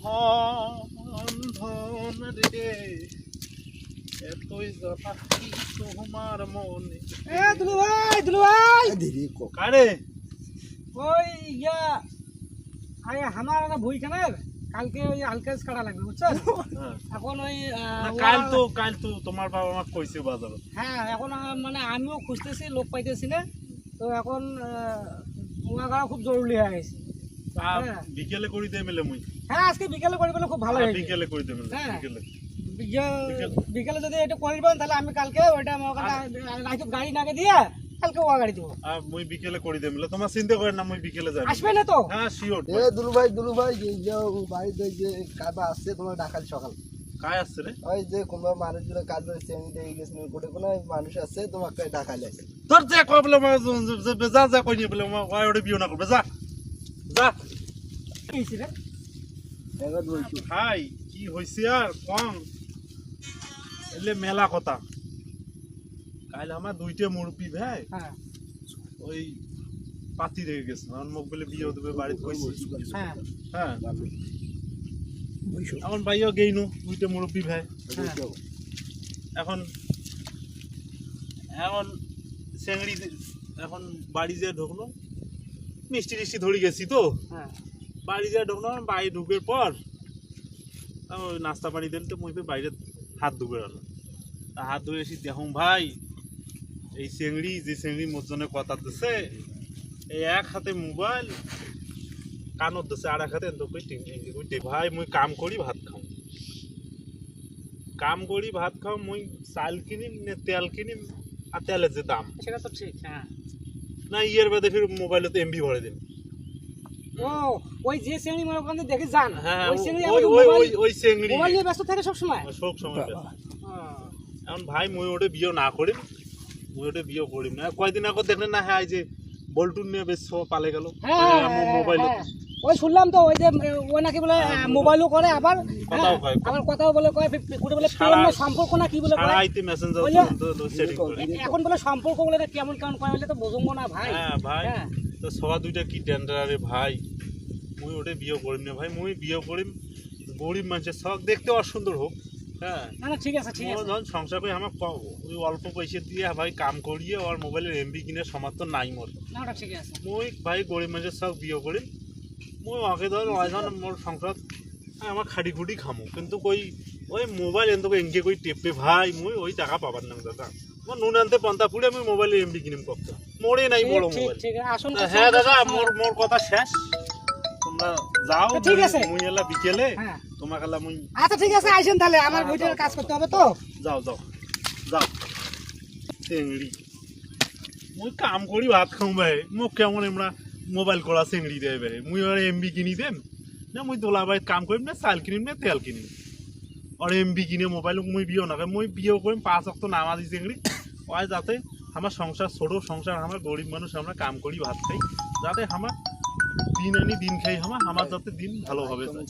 ধন ধন রে এতই জ্বালা কি তোমার মনে। দুলু ভাই কারে ওই ইয়া আরে আমার একটা বই কেনার কালকে ওই আলকাজ কাটা লাগবে বুঝছো। এখন ওই কাল তো তোমার বাবা আমাকে কইছে বাজারে। হ্যাঁ এখন মানে আমিও খুঁজতেছি লোক পাইতেছি না, তো এখন ওয়া করা খুব জরুরি হয়ে গেছে। বিকেলে করি দে মেলে মুই। হ্যাঁ আজকে বিকেলে করে বলে খুব ভালো হয়। বিকেলে করি দে মেলে বিকেলে বিকেলে যদি এটা করে দিবেন তাহলে আমি কালকে ওইটা গাড়ি নাগে দিয়ে কালকে ওয়া গাড়ি দেবো। মুই বিকেলে করি দে মেলে, তোমার চিন্তা করেন না, মুই বিকেলে যাই। আসবে না তো? হ্যাঁ শিওর। দুলু ভাই বাড়িতে যে কাবা আসছে তোমার ডাকাল সকাল কায় আসছে রে? ওই যে কোনবা মানুষগুলো কাজ করছে আমি দেখে গেছি কোনো মানুষ আছে তোমাকে ডাকাল আছে। তোর যে কয় বলে যা কই নিয়ে বলে ওই ওটা বিয়ে না করবে, যা যা। কি হইছে রে? এবার বলছি ভাই কি হইছে আর কম এলে মেলা কথা। কাল আমার দুইটা মুরব্বী ভাই হ্যাঁ ওই পাতি রেখে গেছে, আমার মুখ বলে বিয়ে দেবে বাড়িতে কইছি। হ্যাঁ হ্যাঁ এখন ভাইও গেইনু দুইটা মুরব্বী ভাই। এখন এখন চেংড়ি এখন বাড়ি যে ঢুকলো, মিষ্টি টিষ্টি ধরে গেছি তো হ্যাঁ বাড়ি যে ঢুকলো, বাড়ি ঢুকের পর ওই নাস্তা পানি দেন তো মুই বাইরে হাত ধুবে আলো। হাত ধুয়ে এসে দেখুন ভাই এই চেংড়ি যে চেংড়ি মোর জন্য কথা দিচ্ছে, এই এক হাতে মোবাইল কানত দিচ্ছে আর এক হাতে ভাই মুই কাম করি ভাত খাও, মুই চাল কিনিম না তেল কিনিম, আর তেলের যে দাম সেটা তো ঠিক। হ্যাঁ না ইয়ের বাদে ফির মোবাইলে তো এমবি ভরে দিন। ও ওই যে শ্রেণী মনে করেন দেখে যান হ্যাঁ ওই শ্রেণী ওই চেংড়ি মোবাইল নিয়ে ব্যস্ত থাকে সব সময়। সব সময় এখন ভাই মুই ওটা বিয়ে না করিম, না কয়দিন আগে দেখলেন না, হ্যাঁ এই যে বল্টুন নিয়ে বেশ পালে গেল মোবাইল। ওই শুনলাম তো ওই যে ওই নাকি বলে মোবাইলও করে আবার কথাও বলে কয় বলে সম্পর্ক না কি বলে এখন বলে সম্পর্ক বলে কেমন কেমন কয় বলে তো বুঝবো না ভাই। হ্যাঁ ভাই তো সবা দুইটা কি ডেন্ডারে ভাই, মুই ওটা বিয়ে করিম না ভাই, মুই বিয়ে করিম গরিব মানুষের শখ দেখতে অসুন্দর হোক। হ্যাঁ না ঠিক আছে ধরুন সংসার করে আমার ওই অল্প পয়সা দিয়ে ভাই কাম করিয়ে ওর মোবাইলের এমবি কিনে সমর্থন নাই মোর। ঠিক আছে মুই ভাই গরিব মানুষের শখ বিয়ে করি, মুই ওকে ধর মোর সংসার আমার খাটি খুটি খামু, কিন্তু ওই মোবাইল এন তোকে এঙ্গে কই টেপে ভাই মুই ওই টাকা পাবার না দাদা। আমার নুন আনতে পন্থা ফুলে আমি মোবাইলের এমবি কিনিম কত মোড়ে নাই বড় মোবাইল। হ্যাঁ দাদা মোর কথা শেষ, তোমরা যাও ঠিক আছে, মুই এলা বিকেলে তোমাকে এলা মুই। আচ্ছা ঠিক আছে আইসেন তাহলে, আমার বইটার কাজ করতে হবে তো। যাও চেংড়ি মুই কাম করি ভাত খাও ভাই, মোক কেমন আমরা মোবাইল করা চেংড়ি দেয় ভাই, মুই আর এমবি কিনি দেম না, মুই দোলা ভাই কাম করিম না, চাল কিনিম না তেল কিনিম, আর এমবি কিনে মোবাইল মুই বিয়ে না মুই বিয়ে করিম 5 ওয়াক্ত নামাজি চেংড়ি ওই যাতে আমার সংসার ছোট সংসার, আমার গরিব মানুষ আমরা কাম করি ভাত খাই, যাতে আমার দিন আনি দিন খাই আমার যাতে দিন ভালোভাবে যায়।